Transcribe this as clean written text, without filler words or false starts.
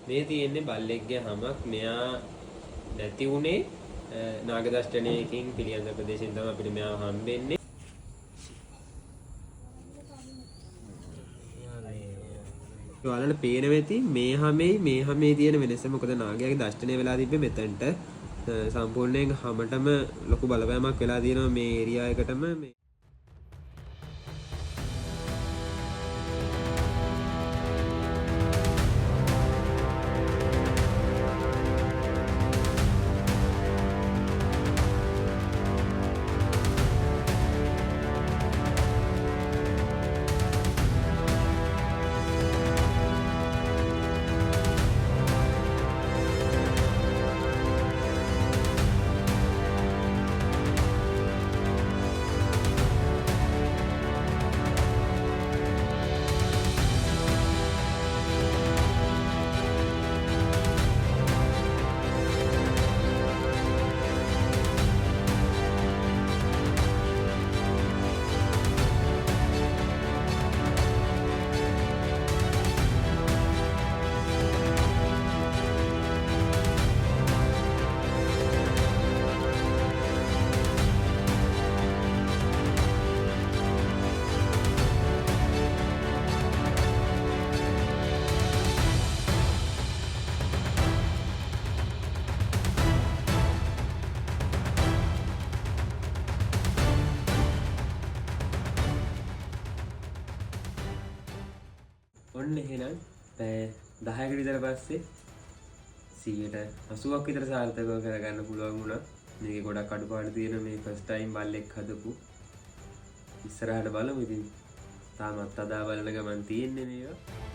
මේ තියෙන්නේ බල්ලෙක්ගේ හමක්. මෙයා නැති උනේ නාගදර්ශනයකින් පිළියන්දල ප්‍රදේශයෙන් තමයි අපිට මෙයාව හම්බෙන්නේ. ඔයාලට පේන වෙති මේ හැමේ තියෙන වෙනස. මොකද නාගයාගේ දර්ශනය වෙලා තිබ්බේ මෙතනට. සම්පූර්ණයෙන් හැමතෙම ලොකු බලපෑමක් වෙලා තියෙනවා මේ ඒරියා එකටම. මේ ඔන්න එහෙනම් 10කට විතර පස්සේ 80ක් විතර සාර්ථකව කරගන්න පුළුවන් වුණා. මේකේ ගොඩක් අඩුපාඩු තියෙන මේ ෆස්ට් ටයිම් බල්ලෙක් හදපු. ඉස්සරහට බලමු ඉතින්. තාමත් අදා බලන ගමන් තියෙන්නේ මේවා.